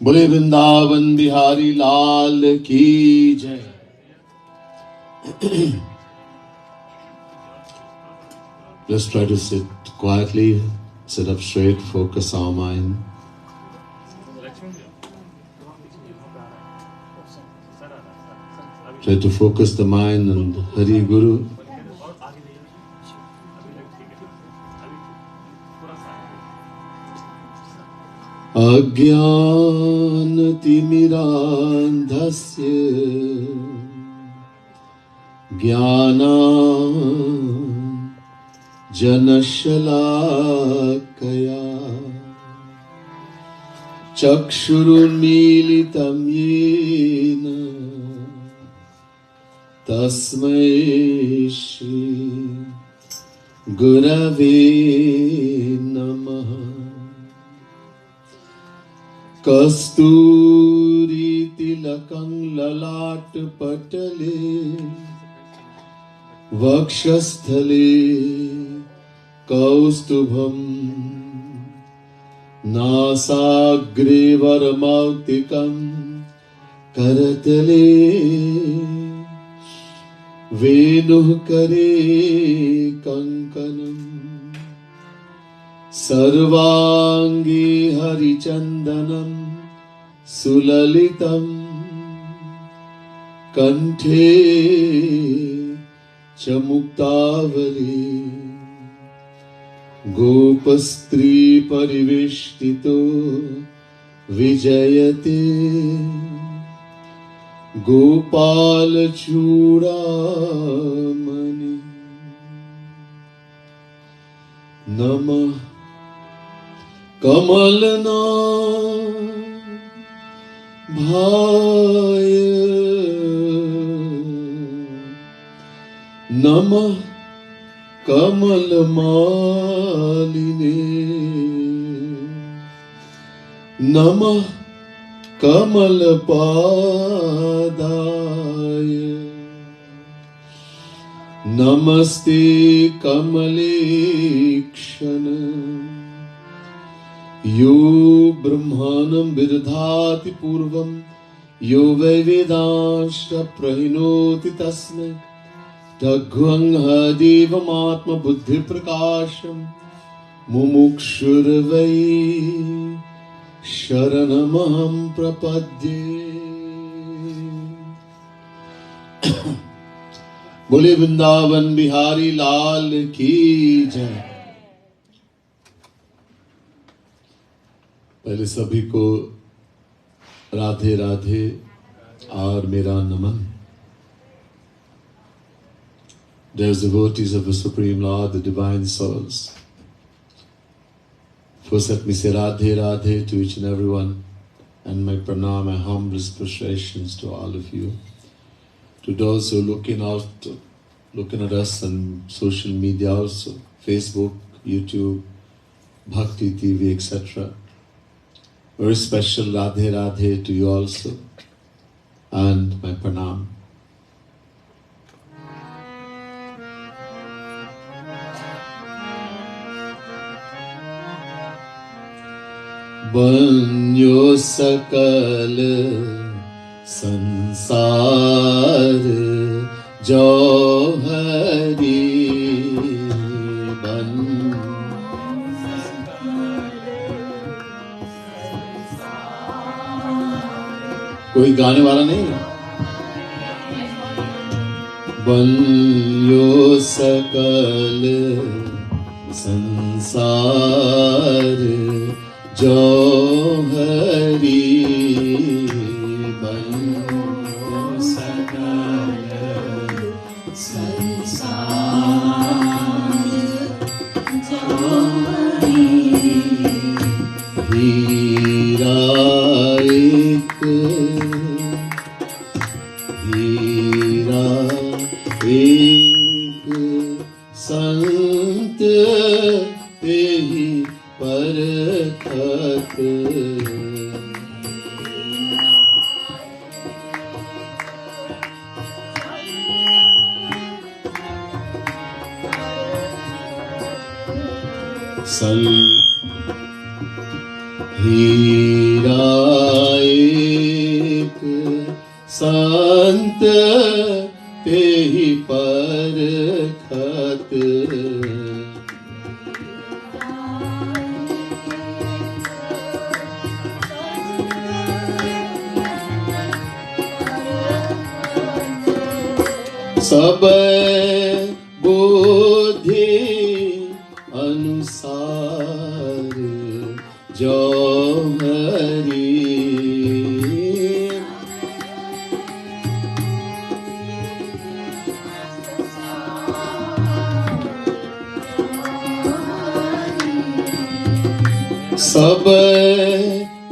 बोले वृंदावन बिहारी लाल की जय। Let's try to sit quietly, sit up straight, focus our mind. Try to focus the mind on Hari Guru. अज्ञानतिमिरान्धस्य ज्ञानाञ्जनशलाकया चक्षुरुन्मीलितं येन तस्मै श्री गुरवे नमः। कस्तूरितिलकं ललाटपटले वक्षस्थले कौस्तुभं नासाग्रे वरमौक्तिकं करतले वेणुः करे कङ्कणम् सर्वांगे हरिचंदनं सुललितं कंठे च मुक्तावली गोपस्त्री परिवेष्टितो विजयते गोपाल चूड़ामणि। नमः कमलना भाय नमः कमलमालिने नमः कमलपादाय नमस्ते कमलेक्षण यो ब्रह्माणं विदधाति पूर्वं यो वै वेदांश्च प्रहिणोति तस्मै तद्गुह्यदेवमात्मबुद्धिप्रकाशं मुमुक्षुर्वै शरणमहं प्रपद्ये। बोले वृंदावन बिहारी लाल की जय। पहले सभी को राधे राधे और मेरा नमन। Dear devotees of the Supreme Lord, the Divine Souls, first let me say Radhe Radhe to each and everyone, and my pranam, my humblest prostrations to all of you. To those who are looking at us on social media also, Facebook, YouTube, Bhakti TV, etc. Very special Radhe Radhe to you also, and my pranam. Banyo Sakal Sansar Jauhari Banyo कोई गाने वाला नहीं। बन्यो सकल संसार जौहरी बन्यो सकल संसार जौहरी हीरा एक संत तेहि परखत हीरा सब बुद्धि अनुसार जौहरी सब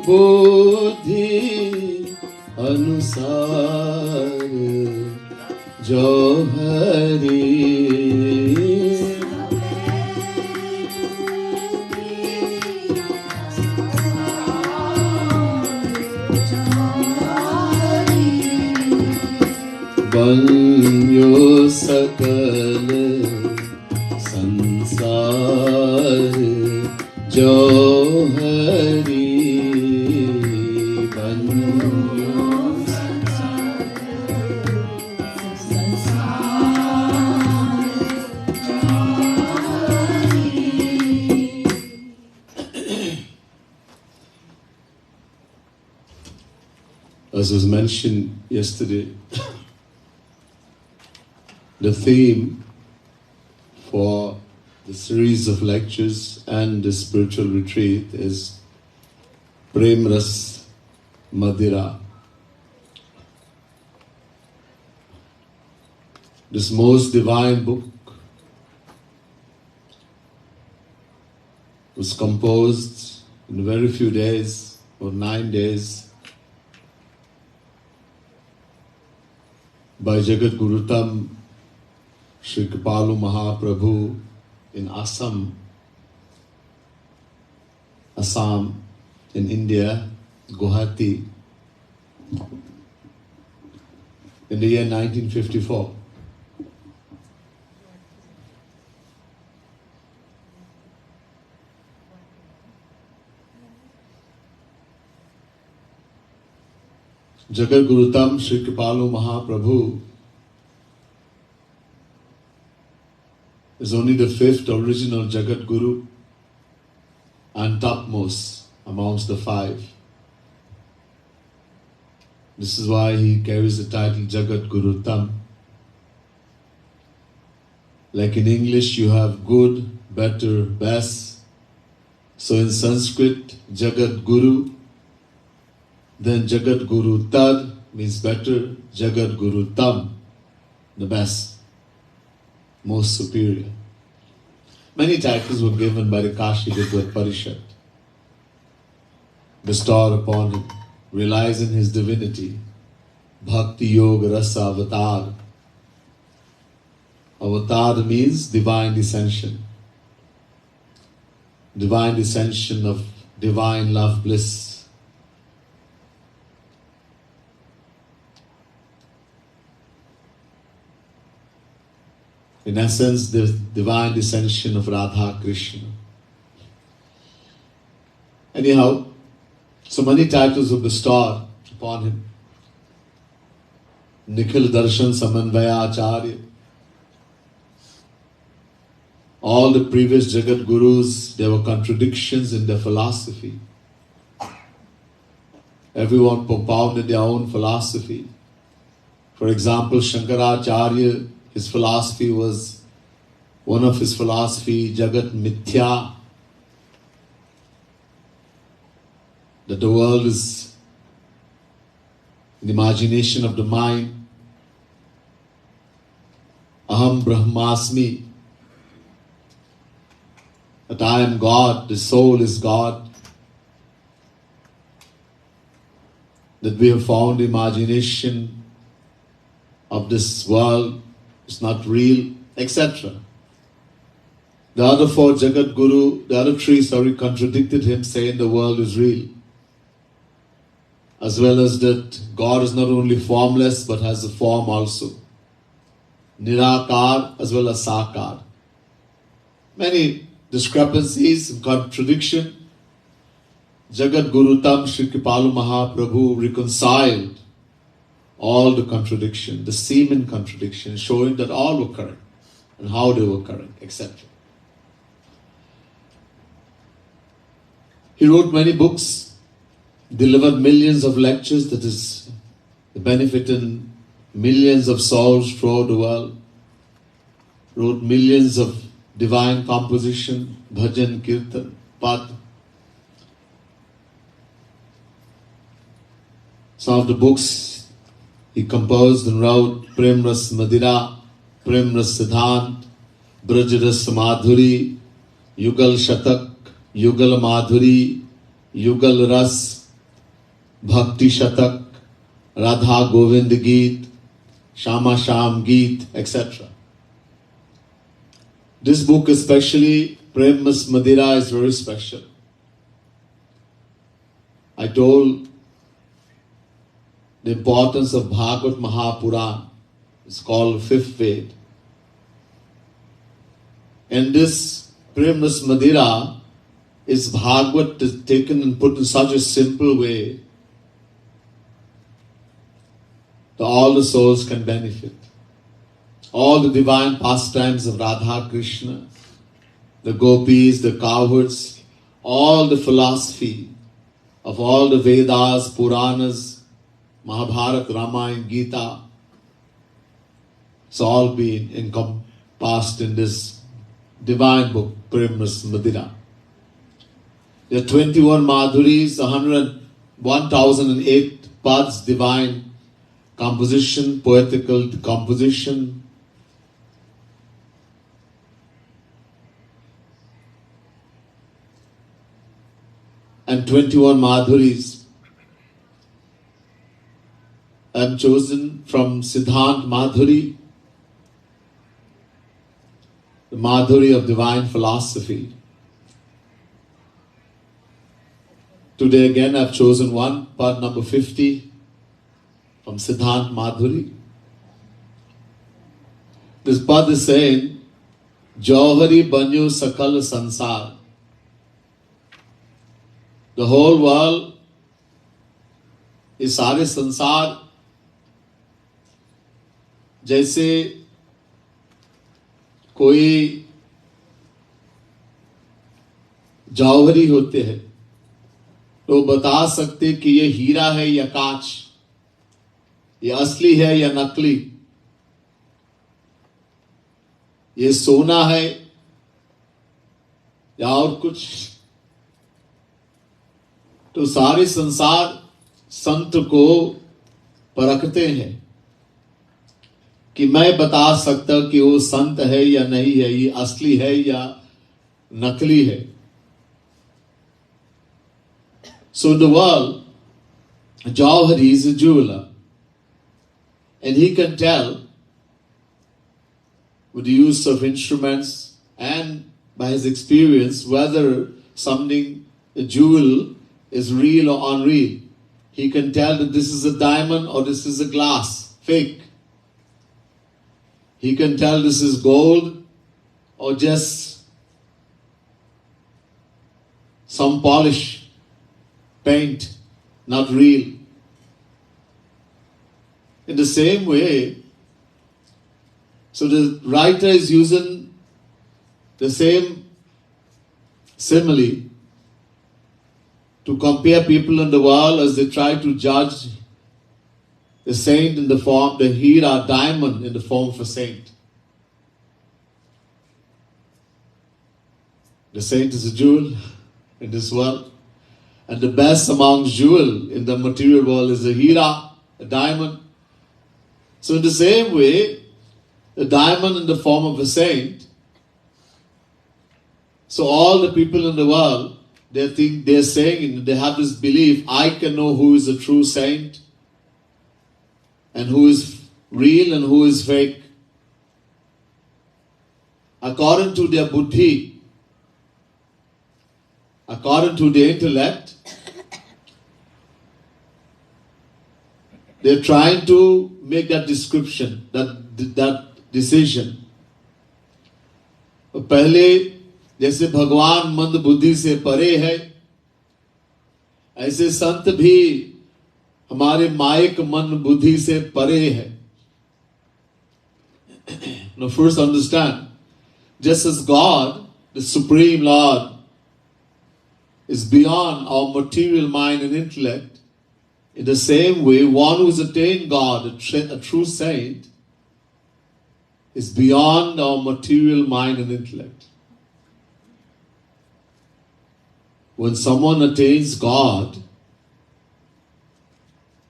बुद्धि अनुसार जौहरी बन्यो सकल संसार जौहरी बन्यो As was mentioned yesterday, the theme for the series of lectures and the spiritual retreat is Prem Ras Madhira. This most divine book was composed in very few days, or 9 days, by Jagat Guru Tam Sri Kripalu Mahaprabhu in Assam, in India, Guwahati, in the year 1954. Jagat Guru Tam Sri Kripalu Mahaprabhu is only the fifth original Jagat Guru and topmost amongst the five. This is why he carries the title Jagat Guru Tam. Like in English you have good, better, best. So in Sanskrit, Jagat Guru, then Jagat Guru Tad means better, Jagat Guru Tam, the best, most superior. Many titles were given by the Kashi Vidvat Parishad, bestowed upon him, realizing his divinity. Bhakti Yoga Rasa Avatar. Avatar means divine descension. Divine descension of divine love bliss. In essence, the divine descension of Radha Krishna. Anyhow, so many titles were bestowed upon him. Nikhil Darshan Samanvaya Acharya. All the previous Jagat Gurus, there were contradictions in their philosophy. Everyone propounded their own philosophy. For example, Shankaracharya, his philosophy was, one of his philosophy, Jagat Mithya, that the world is the imagination of the mind. Aham Brahmasmi, that I am God, the soul is God. That we have found the imagination of this world is not real, etc. The other four Jagat Guru, the other three, contradicted him, saying the world is real. As well as that God is not only formless but has a form also. Nirakar as well as Sakar. Many discrepancies and contradiction. Jagat Guru Tam Sri Kripalu Mahaprabhu reconciled all the contradiction, the seeming contradiction, showing that all were correct and how they were correct, etc. He wrote many books, delivered millions of lectures, that is the benefit in millions of souls throughout the world, wrote millions of divine composition, bhajan, kirtan, pad. Some of the books he composed and wrote: Prem Ras Madira, Prem Ras Siddhant, Braj Ras Madhuri, Yugal Shatak, Yugal Madhuri, Yugal Ras, Bhakti Shatak, Radha Govind Geet, Shama Sham Geet, etc. This book especially, Prem Ras Madira, is very special. I told the importance of Bhagavad Mahapuran. It's called Fifth Ved. And this Prem Ras Madira is Bhagavad taken and put in such a simple way that all the souls can benefit. All the divine pastimes of Radha Krishna, the gopis, the cowards, all the philosophy of all the Vedas, Puranas, Mahabharata, Ramayana, Gita, it's all been encompassed in this divine book, Prem Ras Madira. There are 21 Madhuris, 1008 pads, divine composition, poetical composition, and 21 Madhuris. I am chosen from Siddhant Madhuri, the Madhuri of divine philosophy. Today again I have chosen one, part number 50 from Siddhant Madhuri. This part is saying, Jauhari Banyo Sakal Sansar. The whole world is सारे संसार जैसे कोई जौहरी होते हैं तो बता सकते कि ये हीरा है या कांच, ये असली है या नकली, ये सोना है या और कुछ। तो सारे संसार संत को परखते हैं कि मैं बता सकता कि वो संत है या नहीं है, ये असली है या नकली है। So in the world, Jauhari is a jeweler, and he can tell with the use of instruments and by his experience whether something, a jewel, is real or unreal. He can tell that this is a diamond or this is a glass, fake. He can tell this is gold or just some polish, paint, not real. In the same way, so the writer is using the same simile to compare people in the world as they try to judge the saint in the form, the hira, diamond in the form of a saint. The saint is a jewel in this world, and the best amongst jewel in the material world is a hira, a diamond. So in the same way, the diamond in the form of a saint, so all the people in the world, they're saying, they have this belief, I can know who is a true saint and who is real and who is fake. According to their buddhi, according to their intellect, they're trying to make that description, that decision. पहले जैसे भगवान मंद बुद्धि से परे है, ऐसे संत भी हमारे मायिक मन बुद्धि से परे है. Now first understand, just as God, the Supreme Lord, is beyond our material mind and intellect, In the same way, one who has attained God, a true saint, is beyond our material mind and intellect. When someone attains God,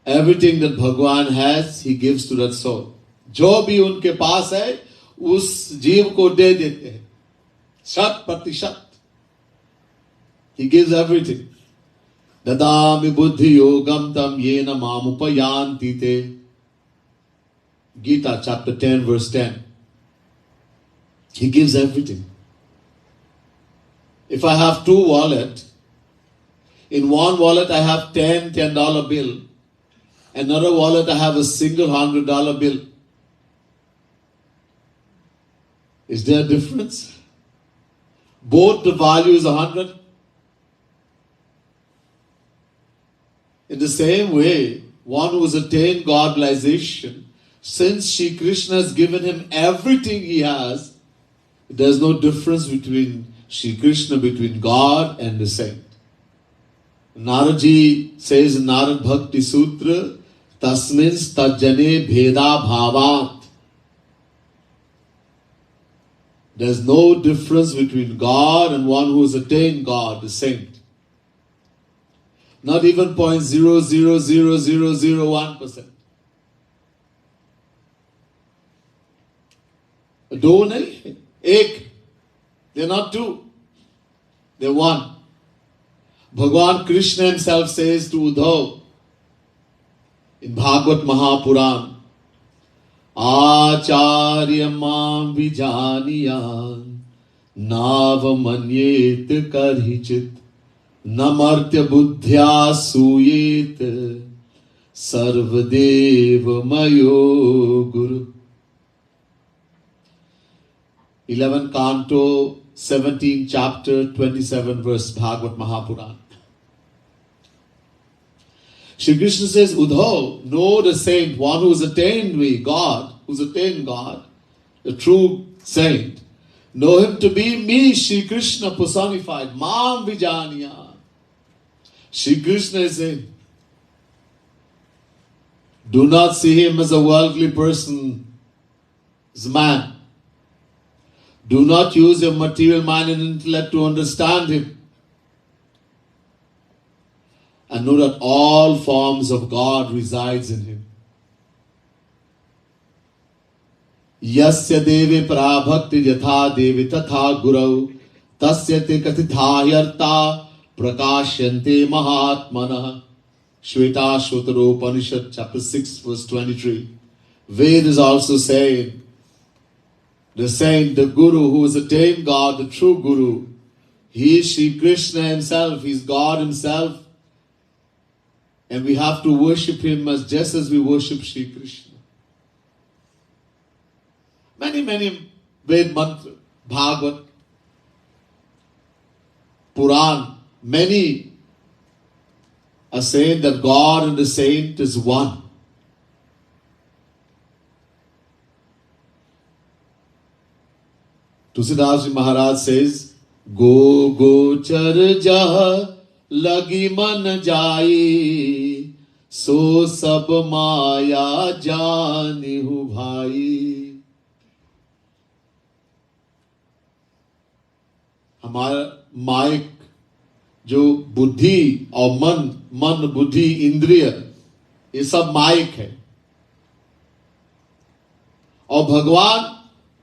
everything that Bhagwan has, he gives to that soul. जो भी उनके पास है, उस जीव को दे देते हैं. 100%. He gives everything. Dadami buddhi yogam tam yena mamupayanti te. Gita chapter 10 verse 10. He gives everything. If I have two wallets, in one wallet I have $10 bill. Another wallet I have a single $100 bill. Is there a difference? Both the value is 100. In the same way, one who has attained God-realization, since Shri Krishna has given him everything he has, there is no difference between Shri Krishna, between God and the saint. Naradji says in Narad Bhakti Sutra, Tasmin Tajjane Bheda Bhavat. There is no difference between God and one who has attained God, the saint. Not even 0.00001%. दो नहीं, एक. They're not two. They're one. Bhagwan Krishna himself says to Uddhav in Bhagavad Mahapuran, Acharya mam vijaniyan navamanyet karhichit namartya buddhya suyet sarvadeva mayo guru. 11 Canto, 17 chapter, 27 verse, Bhagavad Mahapuran. Shri Krishna says, Uddhav, know the saint, one who's attained me, God, who's attained God, the true saint. Know him to be me, Shri Krishna personified, Mam Vijaniya. Shri Krishna is saying, do not see him as a worldly person, as a man. Do not use your material mind and intellect to understand him. And know that all forms of God resides in him. Yasya deve prabhakti yatha devi tatha gurau tasya te kathitha yarta prakashyante mahatmanah. Shweta Shotaro Upanishad chapter 6 verse 23. Ved is also saying, the saint, the Guru who has attained God, the true Guru, he is Shri Krishna himself, he is God himself. And we have to worship him just as we worship Shri Krishna. Many Ved mantra, Bhagavad, Puran, many are saying that God and the saint is one. Tulsidas Maharaj says, Go char jah lagi man jai, so sab maya jani hu bhai. हमारा mic जो बुद्धि और मन बुद्धि इंद्रिय ये सब mic है और भगवान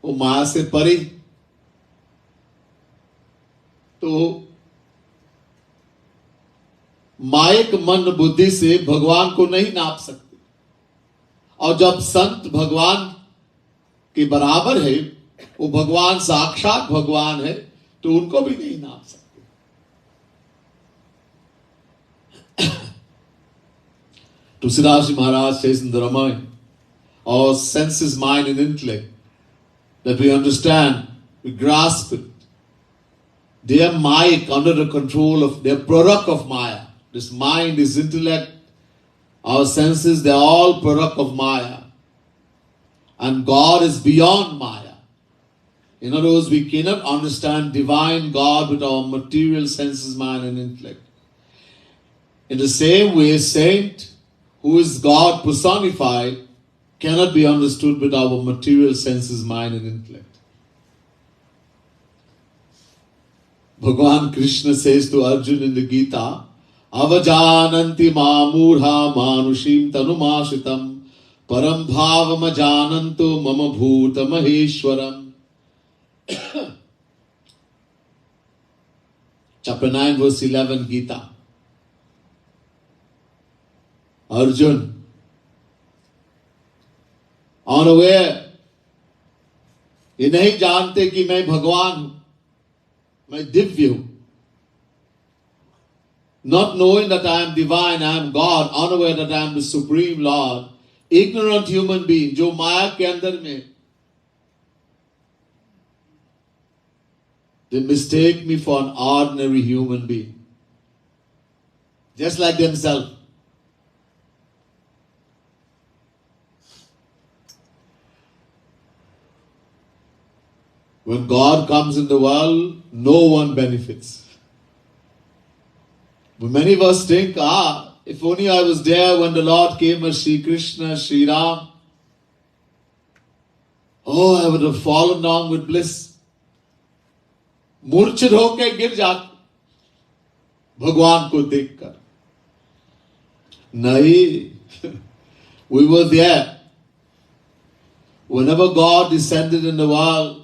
वो माया से परे. तो माइक मन बुद्धि से भगवान को नहीं नाप सकते. और जब संत भगवान के बराबर है, वो भगवान साक्षात भगवान है, तो उनको भी नहीं नाप सकते. Tulsidas Maharaj says in the Ramayana, our senses, mind and intellect, that we understand, we grasp it. They are Maya, under the control of, they are product of Maya. This mind, this intellect, our senses, they are all product of Maya. And God is beyond Maya. In other words, we cannot understand divine God with our material senses, mind and intellect. In the same way, saint who is God personified, cannot be understood with our material senses, mind and intellect. Bhagavan Krishna says to Arjuna in the Gita, Avajananti mamurha manushim tanumashritam param bhavam ajananto mama bhuta maheshwaram. Chapter 9 verse 11 Gita. Arjun, unaware, ये नहीं जानते कि मैं भगवान हूं, मैं दिव्य हूं. Not knowing that I am divine, I am God, unaware that I am the Supreme Lord, ignorant human being, जो माया के अंदर में, they mistake me for an ordinary human being, just like themselves. When God comes in the world, no one benefits. But many of us think, if only I was there when the Lord came as Sri Krishna, Sri Ram, I would have fallen down with bliss. मूर्छित होकर गिर जाते भगवान को देखकर. नहीं, we were there. Whenever God descended in the world,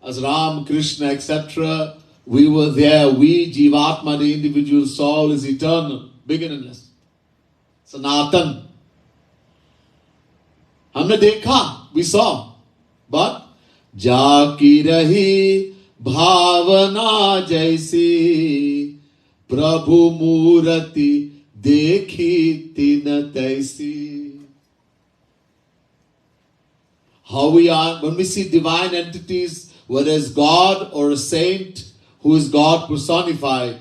as Ram, Krishna, etc., we were there. We, Jivatma, the individual soul, is eternal, beginningless. Sanatan. हमने देखा, we saw. But, जाकी रही भावना जैसी, प्रभु मूर्ति देखी तिन तैसी. How we are, when we see divine entities, whether it's God or a saint who is God personified,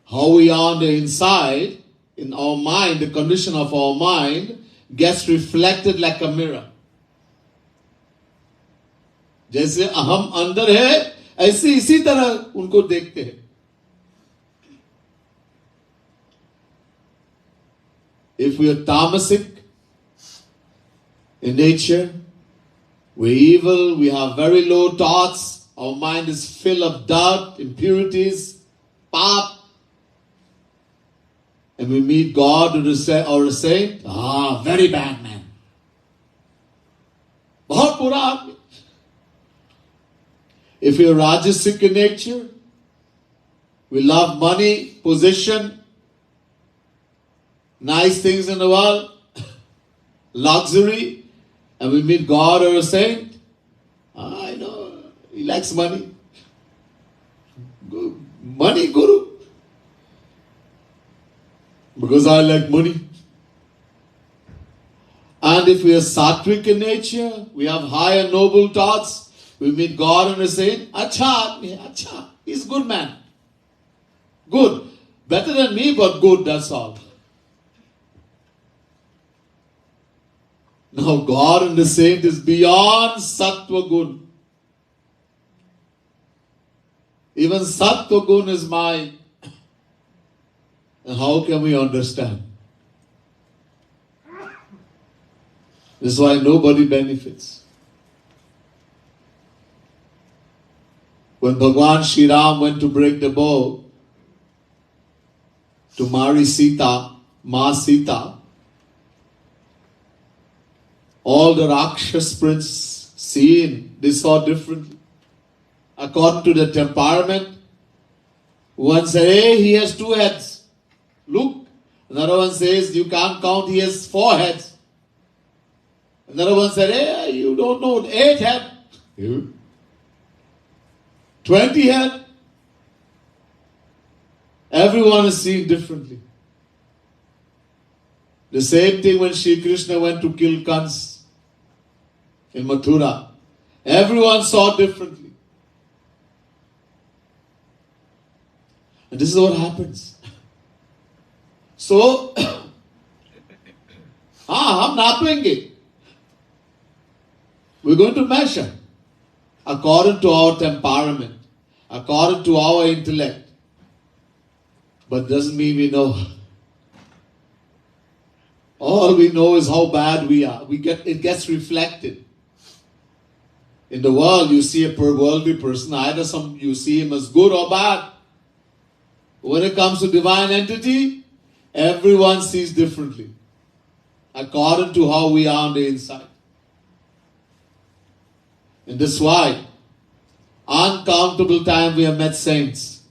how we are on the inside, in our mind, the condition of our mind, gets reflected like a mirror. जैसे हम अंदर है, ऐसे इसी तरह उनको देखते हैं. If we are tamasic in nature, we're evil, we have very low thoughts, our mind is full of dirt, impurities, pap, and we meet God or a saint, very bad man. बहुत बुरा आदमी. If you're rajasic in nature, we love money, position, nice things in the world, luxury, and we meet God or a saint, I know, he likes money. Money guru. Because I like money. And if we are sattvic in nature, we have high and noble thoughts, we meet God and a saint, acha, he's a good man. Good. Better than me, but good, that's all. Now God and the saint is beyond sattva gun. Even sattva gun is mine. And how can we understand? This is why nobody benefits. When Bhagwan Shri Ram went to break the bow to marry Sita, Ma Sita, all the Rakshas prince seen, they saw differently. According to the temperament, one said, hey, he has 2 heads. Look. Another one says, you can't count, he has 4 heads. Another one said, hey, you don't know, 8 heads. 20 head. Everyone is seeing differently. The same thing when Sri Krishna went to kill Kans in Mathura. Everyone saw differently. And this is what happens. So, हम नापेंगे. We're going to measure according to our temperament, according to our intellect. But doesn't mean we know. All we know is how bad we are. It gets reflected. In the world, you see a worldly person, either you see him as good or bad. When it comes to divine entity, everyone sees differently, according to how we are on the inside. And that's why, uncountable time we have met saints.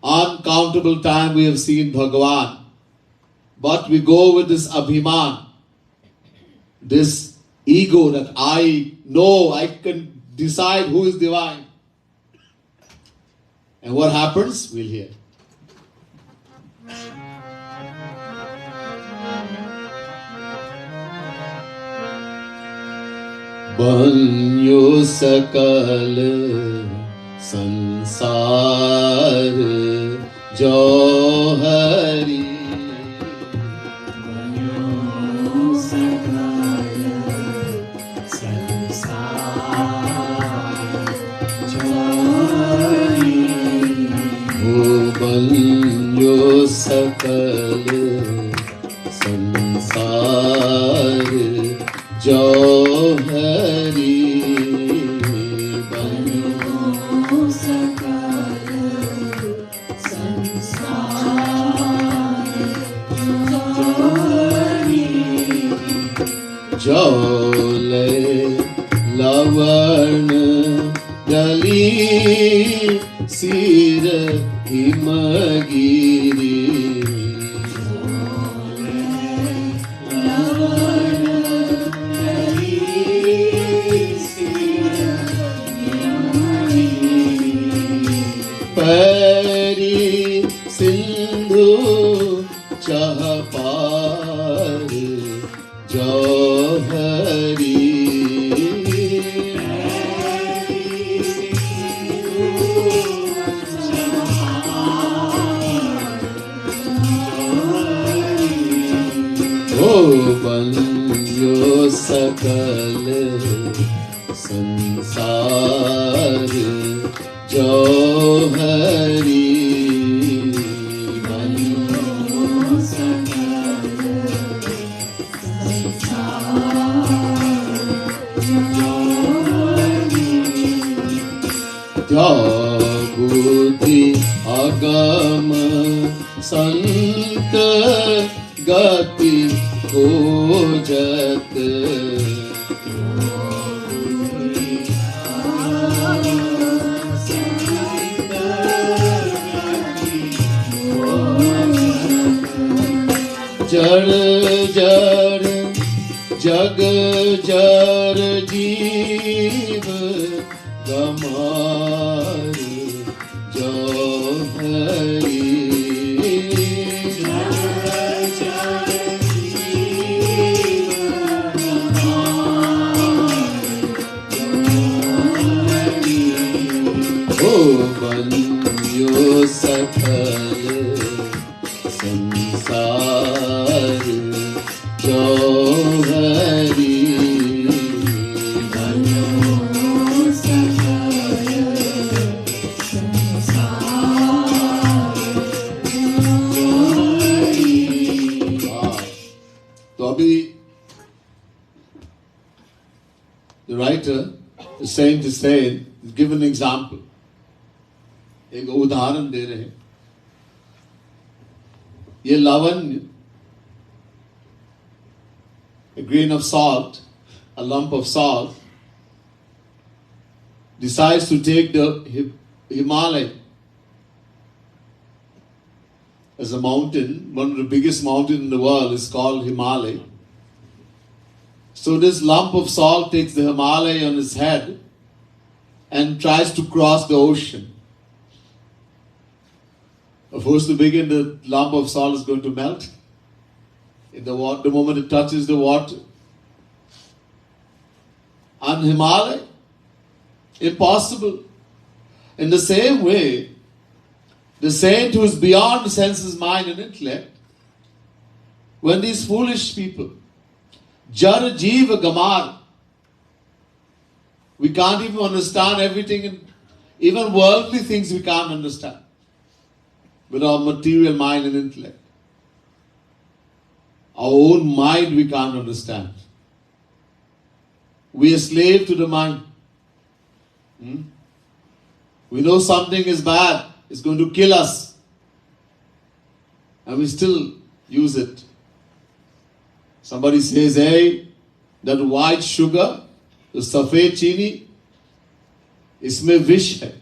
Uncountable time we have seen Bhagavan. But we go with this abhiman, this ego that I know, I can decide who is divine. And what happens? We'll hear. Banyo Sakal Sansar Jauhari Banyo Sakal Sansar Jauhari Banyo Sakal Sansar Jauhari Banyo Sakal Sansar Jauhari Jole Lavan Dali Sir Himagiri Pari Sindhu Chahapar Jauhari Oh Banyo Sakal Sansar Jauhari Banyo Sakal Sansar Jauhari Agam Sant Gati Khojat Jar jar jag jar jeev gamar Jauhari Banyo Sakal Sansar Jauhari Banyo Sakal Sansar Jauhari तो अभी the writer is saying to say, give an example. एक उदाहरण दे रहे हैं ये लावण्य a grain of salt, a lump of salt decides to take the Himalaya as a mountain. One of the biggest mountains in the world is called Himalaya. So this lump of salt takes the Himalaya on its head and tries to cross the ocean. Of course, to begin, the lump of salt is going to melt in the water the moment it touches the water. On Himalaya, impossible. In the same way, the saint who is beyond senses, mind and intellect, when these foolish people, jar jeeva gamar, we can't even understand everything, and even worldly things we can't understand with our material mind and intellect. Our own mind we can't understand. We are slave to the mind. We know something is bad, it's going to kill us, and we still use it. Somebody says, hey, that white sugar, the safed chini, isme vish hai.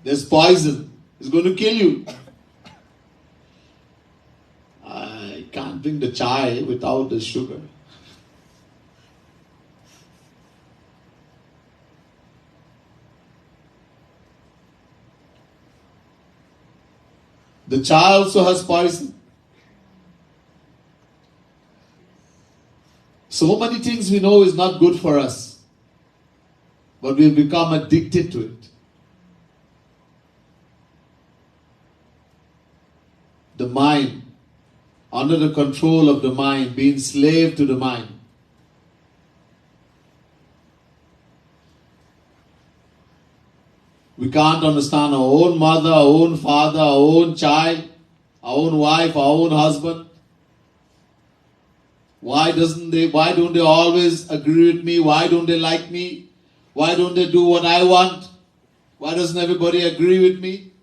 There's poison. It's going to kill you. I can't drink the chai without the sugar. The chai also has poison. So many things we know is not good for us, but we've become addicted to it. The mind, under the control of the mind, being slave to the mind. We can't understand our own mother, our own father, our own child, our own wife, our own husband. Why don't they always agree with me? Why don't they like me? Why don't they do what I want? Why doesn't everybody agree with me?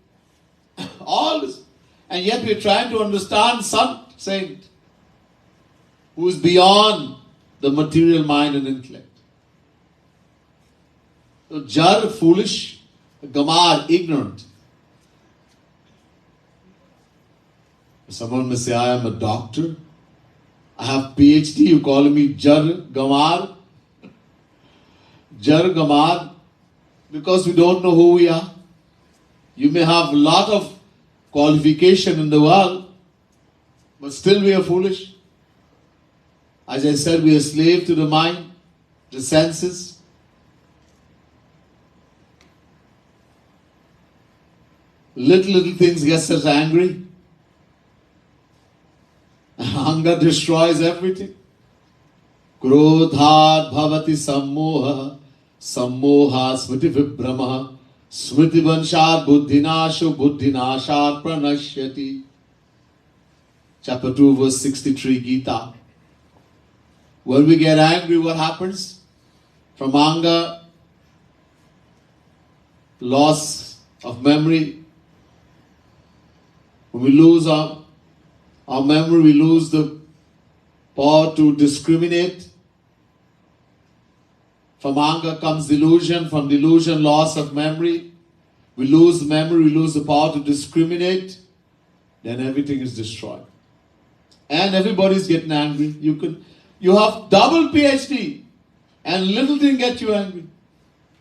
All this. And yet we're trying to understand some saint who is beyond the material mind and intellect. So jar, foolish, gamar, ignorant. Someone may say, I am a doctor. I have PhD, you call me jar, gamar. Jar, gamar, because we don't know who we are. You may have a lot of qualification in the world, but still we are foolish. As I said, we are slave to the mind, the senses. Little things get us angry. Anger destroys everything. Krodhat bhavati sammoha, sammoha smriti vibhramaha, smriti vanshad buddhinasho, buddhinashad pranashyati. Chapter 2, verse 63, Gita. When we get angry, what happens? From anger, loss of memory. When we lose our memory, we lose the power to discriminate. From anger comes delusion. From delusion, loss of memory. We lose memory, we lose the power to discriminate. Then everything is destroyed. And everybody's getting angry. You have double PhD and little thing gets you angry.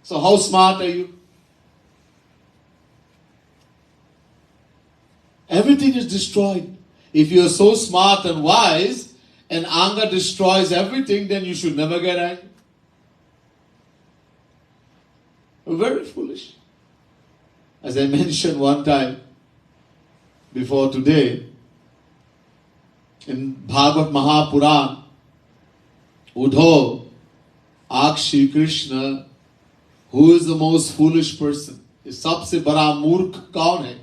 So how smart are you? Everything is destroyed. If you are so smart and wise and anger destroys everything, then you should never get angry. Very foolish. As I mentioned one time before today, in Bhagavad Mahapuran, Uddhav asks Shri Krishna, who is the most foolish person? सबसे बड़ा मूर्ख कौन है?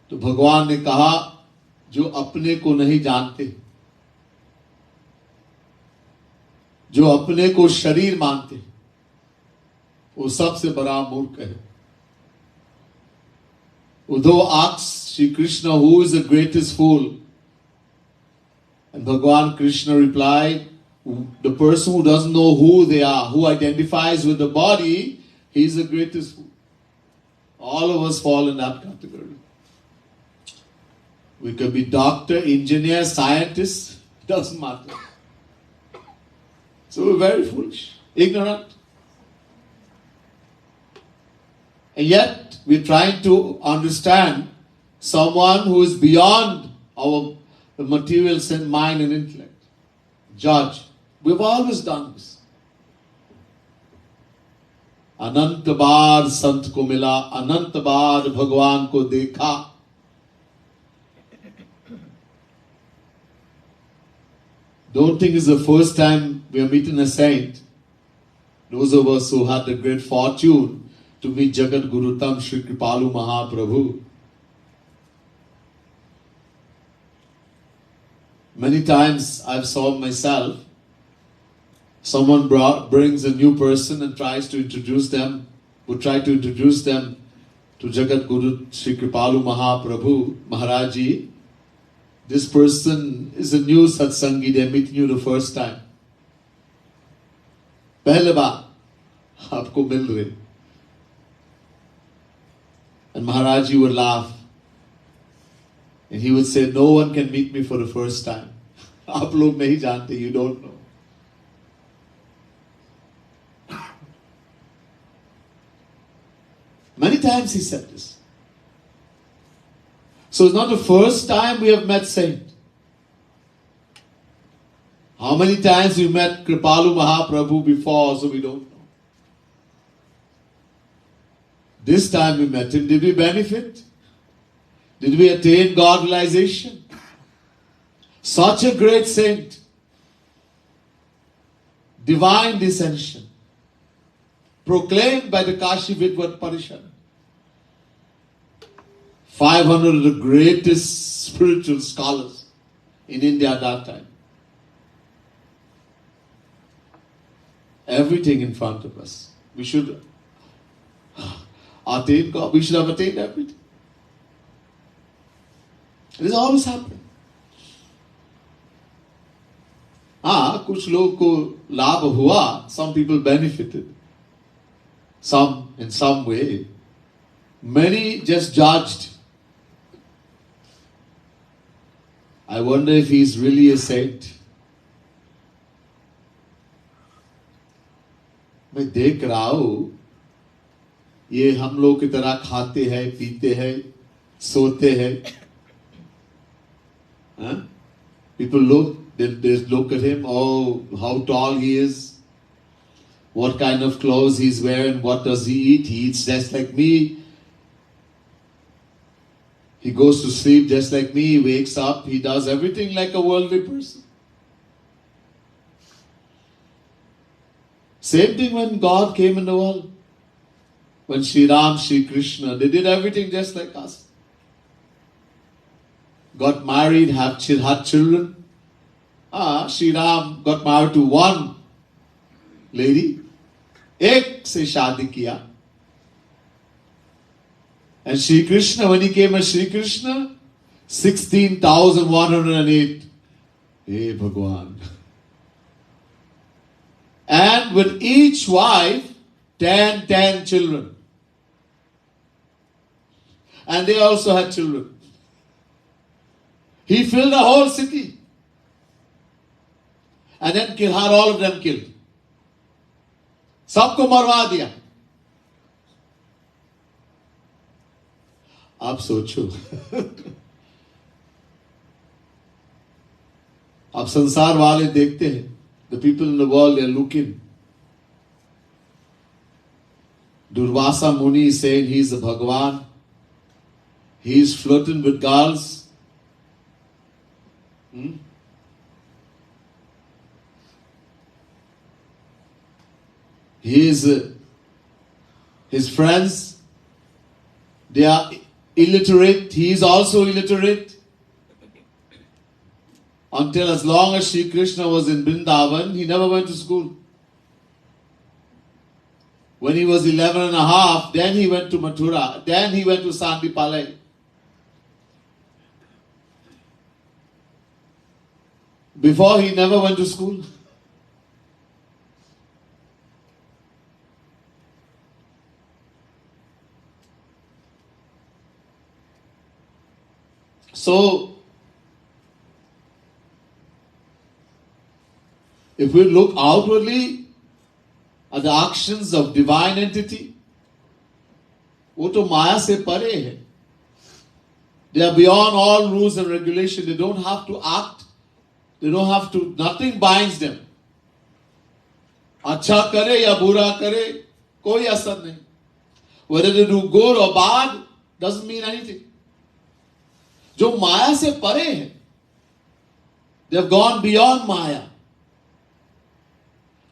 तो भगवान ने कहा, जो अपने को नहीं जानते, जो अपने को शरीर मानते, वो सबसे बड़ा मूर्ख है. Uddhav asks Shri Krishna, who is the greatest fool? And Bhagwan Krishna replied, the person who doesn't know who they are, who identifies with the body, he is the greatest fool. All of us fall in that category. We could be doctor, engineer, scientist, doesn't matter. So we're very foolish, ignorant. And yet we're trying to understand someone who is beyond our material sense, mind and intellect. Judge. We've always done this. अनंत बार संत को मिला, अनंत बार भगवान को देखा. Don't think it's the first time we are meeting a saint. Those of us who had the great fortune to meet Jagat Guru Tam Shri Kripalu Mahaprabhu. Many times I've saw myself, someone brings a new person and tries to introduce them, would try to introduce them to Jagat Guru Sri Kripalu Mahaprabhu Maharaj Ji. This person is a new satsangi, they're meeting you the first time. Pehle baar aapko mil rahe. And Maharaj Ji would laugh. And he would say, no one can meet me for the first time. Aap log nahi jante, you don't know. Many times he said this. So it's not the first time we have met saint. How many times we met Kripalu Mahaprabhu before, so we don't know. This time we met him, did we benefit? Did we attain God realization? Such a great saint. Divine descension. Proclaimed by the Kashi Vidvat Parishad. 500 of the greatest spiritual scholars in India at that time. Everything in front of us. We should attain God. We should have attained everything. It is always happening. कुछ लोग को लाभ हुआ. Some people benefited. Some in some way. Many just judged. I wonder if he is really a saint. मैं देख रहा हूं ये हम लोग की तरह खाते हैं, पीते हैं, सोते हैं. People look, they look at him, oh, how tall he is, what kind of clothes he's wearing, what does he eat? He eats just like me. He goes to sleep just like me, he wakes up, he does everything like a worldly person. Same thing when God came in the world. When Sri Ram, Sri Krishna, they did everything just like us. Got married, had children. Sri Ram got married to one lady. Ek se shaadi kiya. And Sri Krishna, when he came as Sri Krishna, 16,108. Hey Bhagwan. And with each wife, 10 children. And they also had children. He filled the whole city. And then had all of them killed. Sabko marwa diya. आप सोचो. आप संसार वाले देखते हैं. The people in the world, they are looking. Durvasa Muni is saying he is a Bhagwan. He is flirting with girls. He is his friends, they are illiterate. He is also illiterate. Until as long as Sri Krishna was in Vrindavan, he never went to school. When he was 11 and a half, then he went to Mathura, then he went to Sandipalai. Before, he never went to school. So, if we look outwardly at the actions of divine entity, वो तो माया से परे है. They are beyond all rules and regulation. They don't have to act. They don't have to, nothing binds them. अच्छा करे या बुरा करे, कोई असर नहीं. Whether they do good or bad doesn't mean anything. जो माया से परे हैं, they have gone beyond Maya.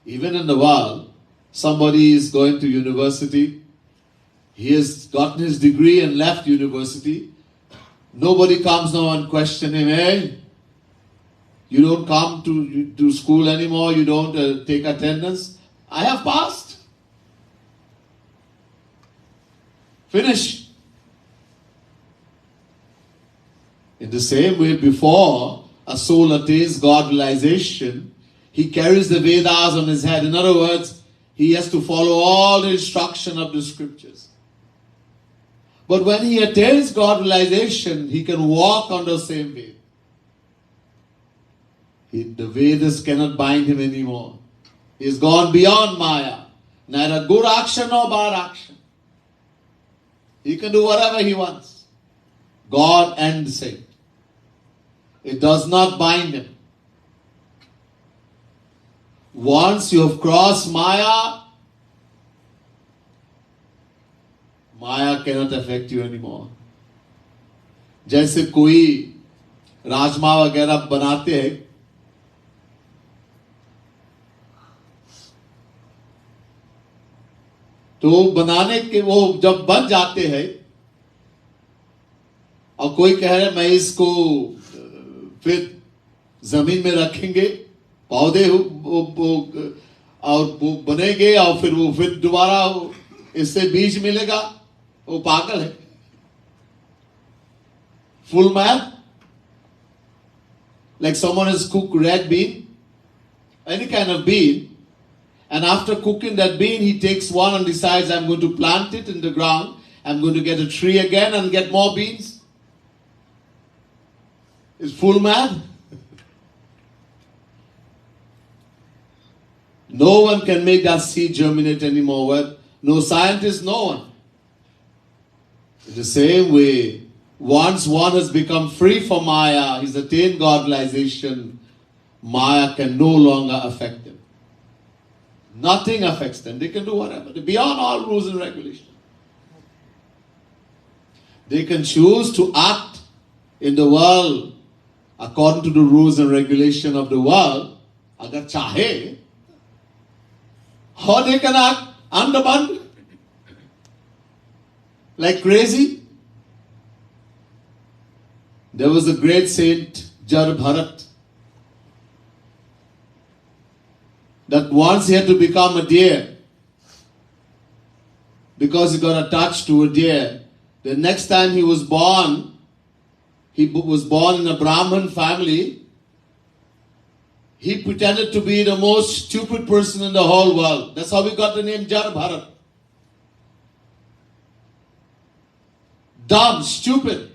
Even in the world, somebody is going to university, he has gotten his degree and left university. Nobody comes now and question him, hey, You don't come to school anymore. You don't take attendance. I have passed. Finish. In the same way, before a soul attains God realization, he carries the Vedas on his head. In other words, he has to follow all the instruction of the scriptures. But when he attains God realization, he can walk on the same way. The Vedas cannot bind him anymore. He has gone beyond Maya. Neither good action nor bad action. He can do whatever he wants. God and the saint. It does not bind him. Once you have crossed Maya, Maya cannot affect you anymore. जैसे कोई राजमा वगैरह बनाते हैं, तो बनाने के वो जब बन जाते हैं और कोई कह रहा है मैं इसको फिर जमीन में रखेंगे, पौधे और वो बनेंगे और फिर वो फिर दोबारा इससे बीज मिलेगा, वो पागल है. Full man. Like someone has cooked red bean, any kind of bean, and after cooking that bean, he takes one and decides, I'm going to plant it in the ground, I'm going to get a tree again and get more beans. Is full mad? No one can make that seed germinate anymore. No scientist, no one. In the same way, once one has become free from Maya, he's attained God realization, Maya can no longer affect them. Nothing affects them. They can do whatever. They're beyond all rules and regulations. They can choose to act in the world according to the rules and regulation of the world, agar chahe, or they can act underband, like crazy. There was a great saint, Jar Bharat, that once he had to become a deer because he got attached to a deer. The next time he was born in a Brahmin family. He pretended to be the most stupid person in the whole world. That's how he got the name Jar Bharat. Dumb, stupid.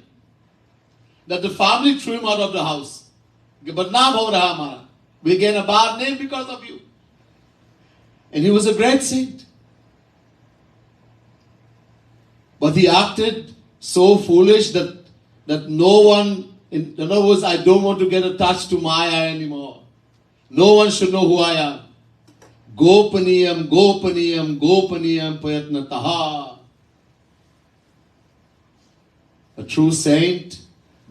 That the family threw him out of the house. Badnaam ho raha hamara. We gain a bad name because of you. And he was a great saint. But he acted so foolish that no one, in other words, I don't want to get attached to Maya anymore. No one should know who I am. Gopaniyam, gopaniyam, gopaniyam payatnataha. A true saint,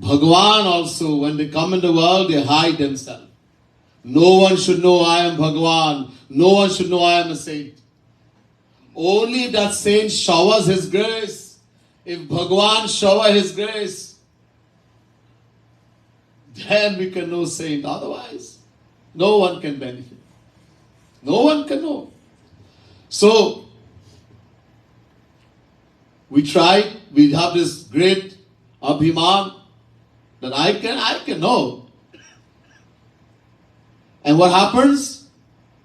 Bhagavan also, when they come in the world, they hide themselves. No one should know I am Bhagavan. No one should know I am a saint. Only if that saint showers his grace, if Bhagavan shower his grace, then we can know saint. Otherwise, no one can benefit. No one can know. So, we have this great abhiman that I can know. And what happens?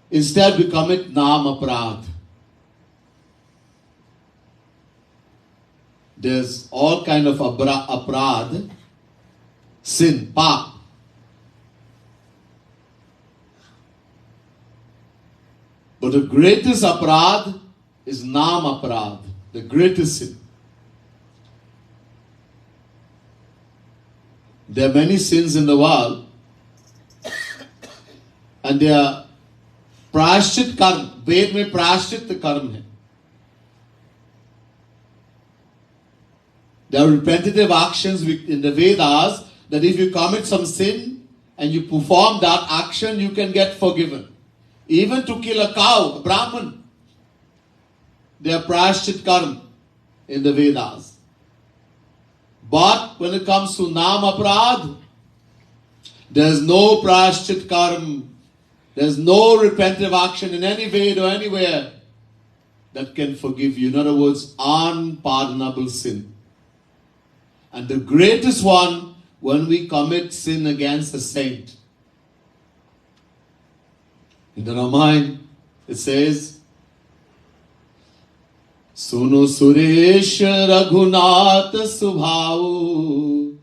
Instead we commit naam aparadh. There's all kind of aparadh, sin, paap. But the greatest aparadh is naam aparadh, the greatest sin. There are many sins in the world, and they are prashchit karma. Ved mein prashchit karma hai. There are repetitive actions in the Vedas that if you commit some sin and you perform that action, you can get forgiven. Even to kill a cow, a Brahman, there are prashchit karma in the Vedas. But when it comes to naam aparadh, There's no prashchit karma. There's no repentive action in any way or anywhere that can forgive you. In other words, unpardonable sin. And the greatest one, when we commit sin against a saint. In the Ramayana, it says, Suno Suresh Raghunath Subhau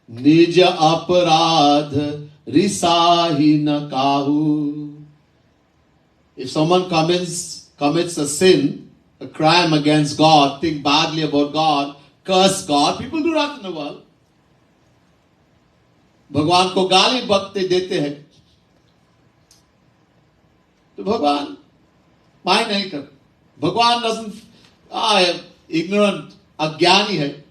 Nija Aparadh Risahi Nakahu. If someone commits a sin, a crime against God, think badly about God, curse God, people do that in the world. भगवान को गाली बकते देते हैं, तो भगवान my नहीं कर. भगवान doesn't, ignorant, अज्ञानी है.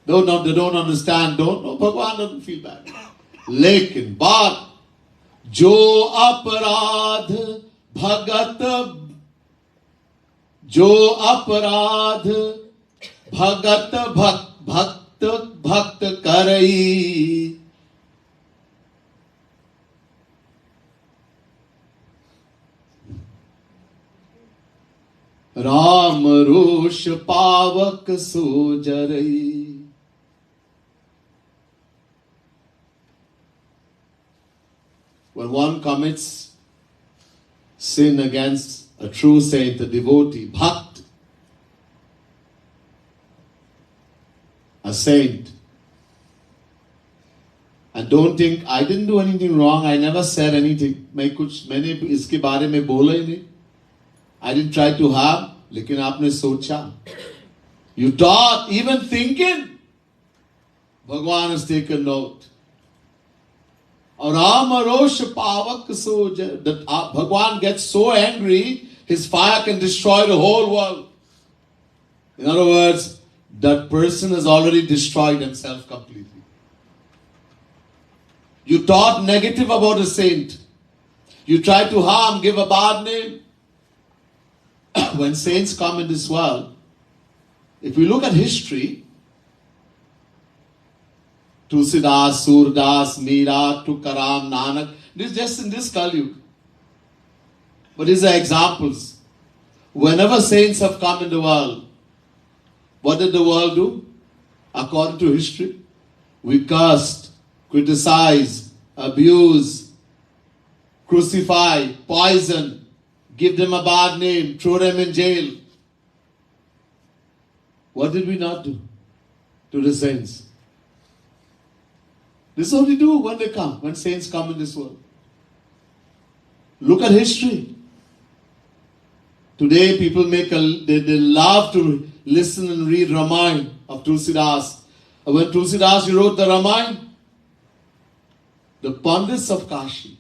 They don't understand, don't know. भगवान doesn't feel bad. लेकिन बात जो अपराध भगत भक्त करई, राम रोष पावक सो जरई. When one commits sin against a true saint, a devotee, bhakt, a saint, and don't think, I didn't do anything wrong, I never said anything, मैंने इसके बारे में बोला ही नहीं, I didn't try to harm, लेकिन आपने सोचा, you thought, even thinking, Bhagwan has taken note. और राम रोष पावक सो, that Bhagwan gets so angry, his fire can destroy the whole world. In other words, that person has already destroyed himself completely. You thought negative about a saint. You tried to harm, give a bad name. When saints come in this world, if we look at history, Tulsidas, Surdas, Meera, Tukaram, Nanak, this is just in this Kali. But these are examples. Whenever saints have come in the world, what did the world do? According to history, we cursed, criticize, abuse, crucify, poison, give them a bad name, throw them in jail. What did we not do to the saints? This is what we do when they come, when saints come in this world. Look at history. Today people they love to listen and read Ramayana of Tulsidas. When Tulsidas wrote the Ramayana, the Pandits of Kashi,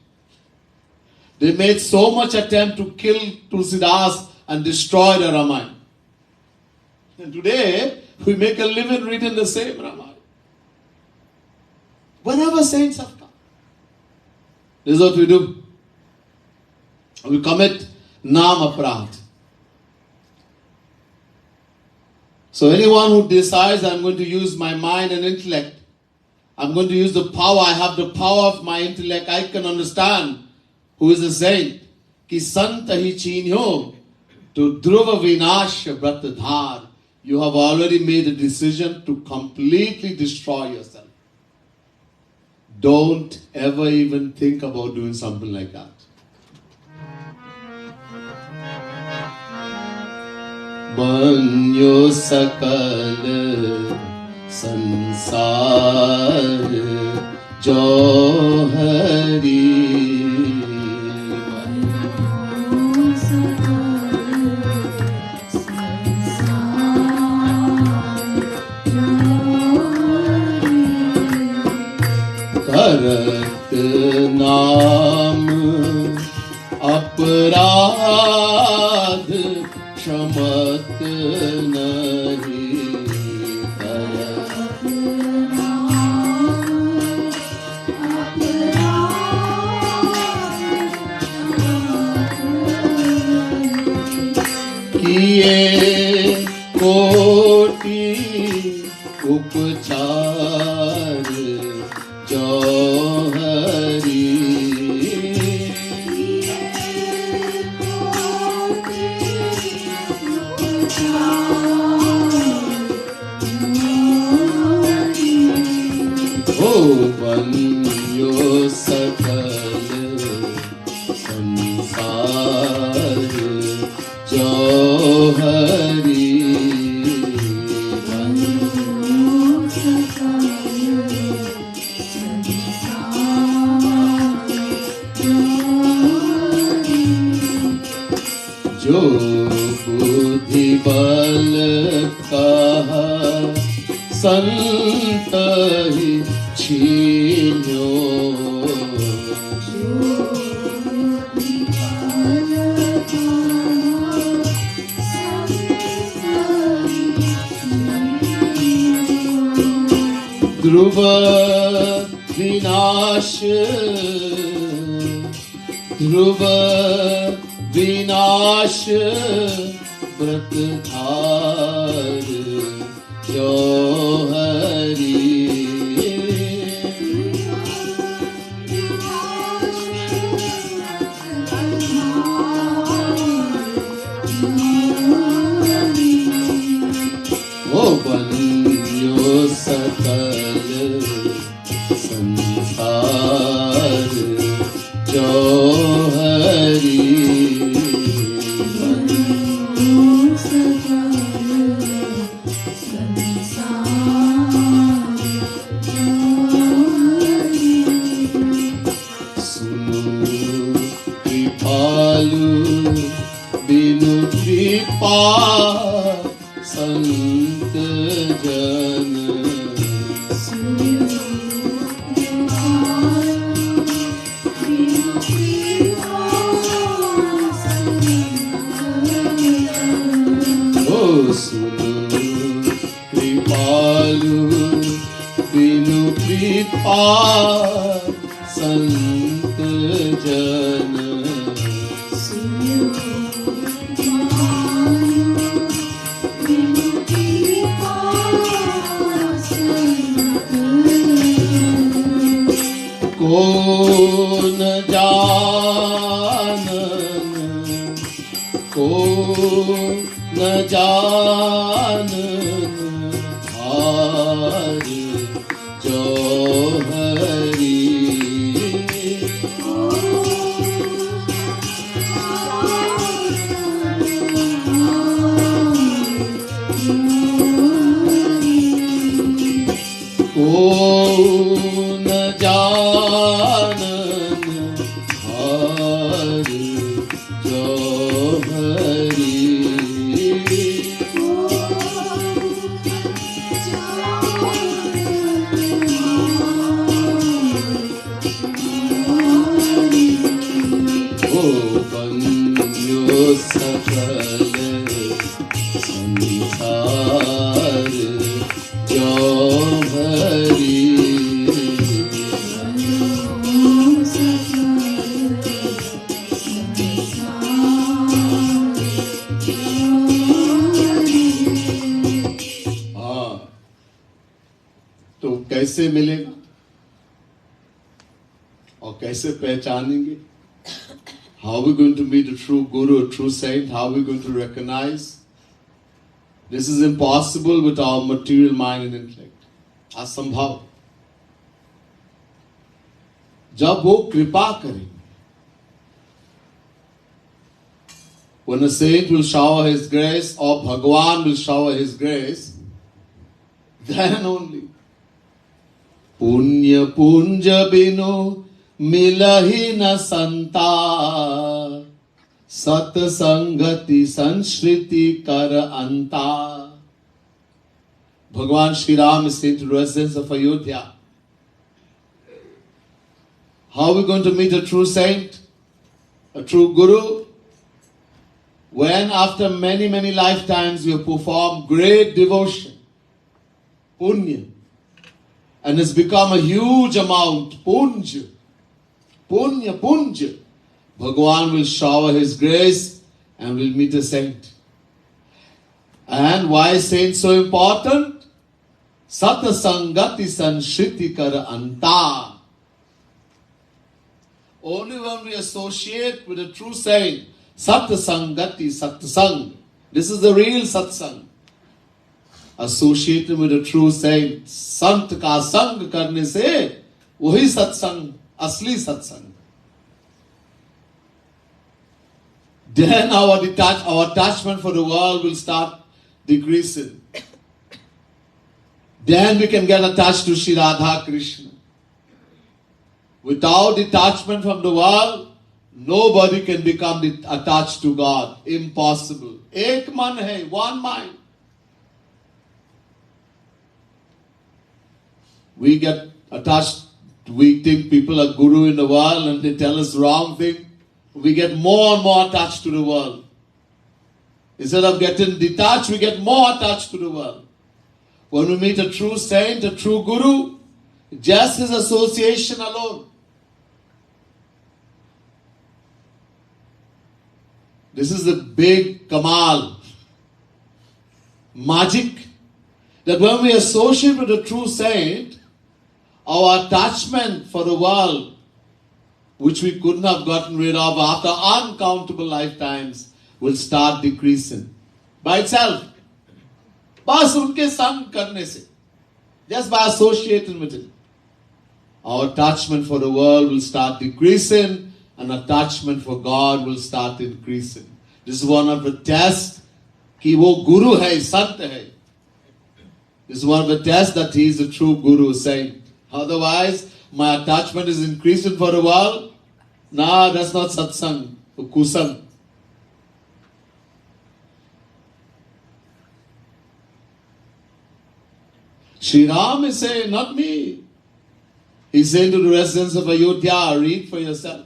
they made so much attempt to kill Tulsidas and destroy the Ramayana. And today, we make a living reading the same Ramayana. Whenever saints have come, this is what we do. We commit Nam Aparadh. So anyone who decides I'm going to use my mind and intellect, I'm going to use the power, I have the power of my intellect, I can understand who is a saint. Ki sant hi chinyo to dhruva vinash bratadhar. You have already made a decision to completely destroy yourself. Don't ever even think about doing something like that. Banyo Sakal Sansar Jauhari Banyo Sakal Sansar Jauhari Karat Naam Aparadh Shamat nahi karat kiye koti upchar Jauhari. Oh, Banyo Sakal Sansar, Jauhari. जो बुद्धि बल कहा संत ही छीन्यो, ध्रुव विनाश, ध्रुव विनाश व्रतधार जौहरी। ओ बन्यो सकल संसार जौहरी। बिनु कृपा संत जन, ओ सुनो कृपालु बिनु कृपा संत जन। को न जानन, को न जानन हार जौहरी। को न जानन हार जौहरी। ओ बन्यो सकल संसार जौहरी। तो कैसे मिलेगा और कैसे पहचानेंगे? How are we going to meet a true guru, a true saint? How are we going to recognize? This is impossible with our material mind and intellect. असंभव। जब वो कृपा करेंगे, when a saint will shower his grace or Bhagwan will shower his grace, then only पुण्य पुंज बिनु मिलहि न संता, सतसंगति संस्कृति कर अंता। Bhagwan Shri Ram is saying to the residents of Ayodhya, how are we going to meet a true saint, a true guru? When after many, many lifetimes we have performed great devotion, punya, and it's become a huge amount, punya, Bhagwan will shower his grace and will meet a saint. And why is saint so important? Sat Sangati Sanshriti Kar Anta. Only when we associate with a true saint, Sat Sangati Satsang. This is the real satsang. Associated with a true saint, Sant ka sang karne se, wahi satsang, asli satsang. Then our attachment for the world will start decreasing. Then we can get attached to Shri Radha Krishna. Without detachment from the world, nobody can become attached to God. Impossible. Ek man hai, one mind. We get attached, we think people are guru in the world and they tell us wrong thing. We get more and more attached to the world. Instead of getting detached, we get more attached to the world. When we meet a true saint, a true guru, just his association alone. This is the big kamal, magic, that when we associate with a true saint, our attachment for the world, which we couldn't have gotten rid of after uncountable lifetimes, will start decreasing by itself. Bas unke sang karne se, just by associating with it. Our attachment for the world will start decreasing and attachment for God will start increasing. This is one of the tests कि वो guru hai, sant hai. This is one of the tests that he is a true guru, saint. Otherwise, my attachment is increasing for the world. Nah, that's not satsang, kusang. Sri Ram is saying, not me. He's saying to the residents of Ayodhya, read for yourself.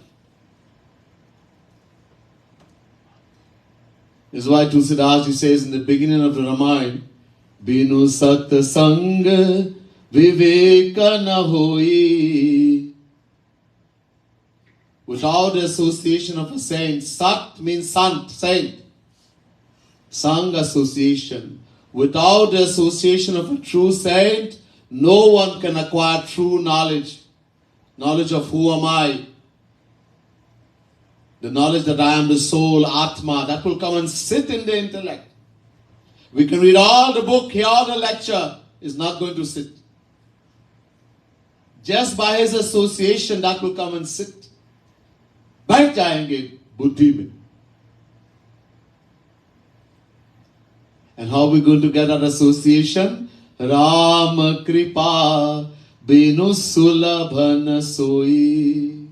This is why Tulsidas says in the beginning of the Ramayana, Binu sat sang viveka na hoi. Without the association of a saint, sat means sant, saint. Sang, association. Without the association of a true saint, no one can acquire true knowledge. Knowledge of who am I. The knowledge that I am the soul, Atma, that will come and sit in the intellect. We can read all the book, hear all the lecture, is not going to sit. Just by his association, that will come and sit. बैठ जाएंगे बुद्धि में. And how are we going to get that association? Ram Kripa Binu Sulabhana Soi.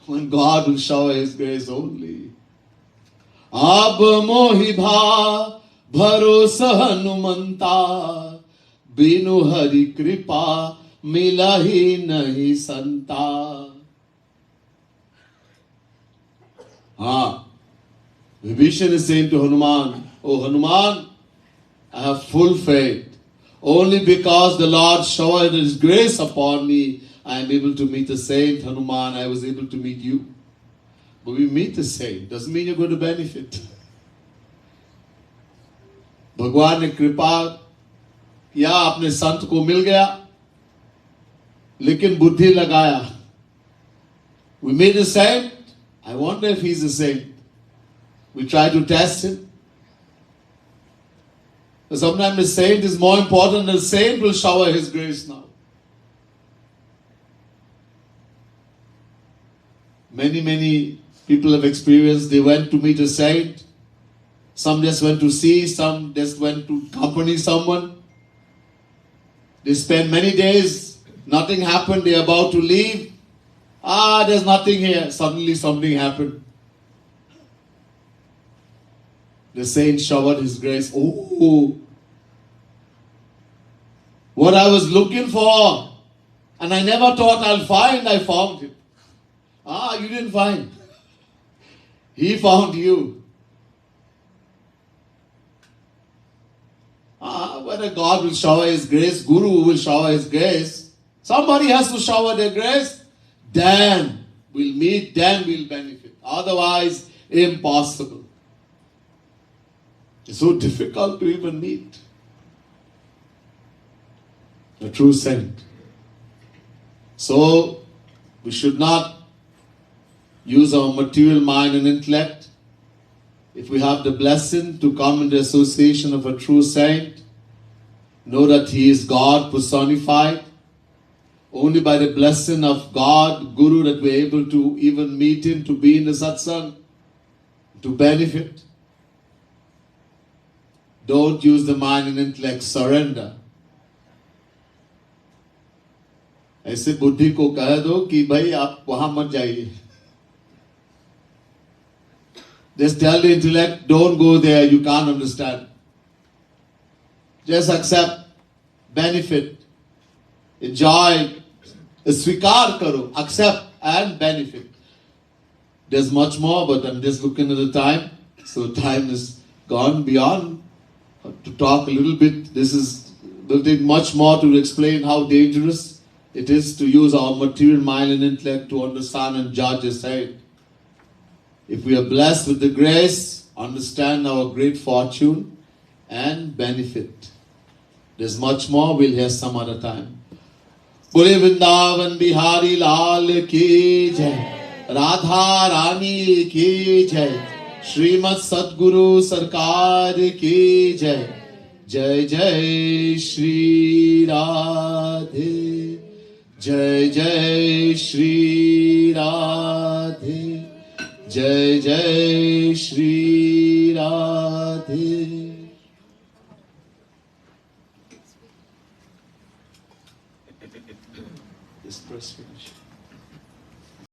When God will shower His grace only. Ab mohi bha bharosa hanumanta Binu Hari Kripa milahi nahi santa. Vibhishan is saying to Hanuman, "Oh Hanuman, I have full faith. Only because the Lord showered His grace upon me, I am able to meet a saint. Hanuman, I was able to meet you." But we meet a saint, doesn't mean you're going to benefit. भगवान ने कृपा किया, अपने संत को मिल गया, लेकिन बुद्धि लगाया. We meet a saint. I wonder if he's a saint. We try to test him. But sometimes the saint is more important than the saint will shower his grace now. Many people have experienced, they went to meet a saint. Some just went to see, some just went to accompany someone. They spent many days, nothing happened, they're about to leave. There's nothing here. Suddenly something happened. The saint showered his grace. Oh, what I was looking for, and I never thought I'll find, I found it. You didn't find. He found you. Whether God will shower His grace, Guru will shower His grace, somebody has to shower their grace. Then we'll meet, then we'll benefit. Otherwise, impossible. It's so difficult to even meet. a true saint. So, we should not use our material mind and intellect. If we have the blessing to come in the association of a true saint, know that he is God personified. Only by the blessing of God, Guru, that we're able to even meet him, to be in the satsang, to benefit. Don't use the mind and intellect, surrender. ऐसे बुद्धि को कह दो कि भाई आप वहां मत जाइए. Just tell the intellect, don't go there, you can't understand. Just accept, benefit, enjoy, svikar karo, accept and benefit. There's much more, but I'm just looking at the time. So time is gone beyond. To talk a little bit, will take much more to explain how dangerous it is to use our material mind and intellect to understand and judge a saint. If we are blessed with the grace, understand our great fortune and benefit. There's much more, we'll hear some other time. Bole Vrindavan Bihari Lal ki jai, Radha Rani ki jai, Srimad Sadguru Sarkar ki jai, Jai Jai Shri Radhe, Jai Jai Shri Radhe, Jai Jai Shri Radhe. This press finish.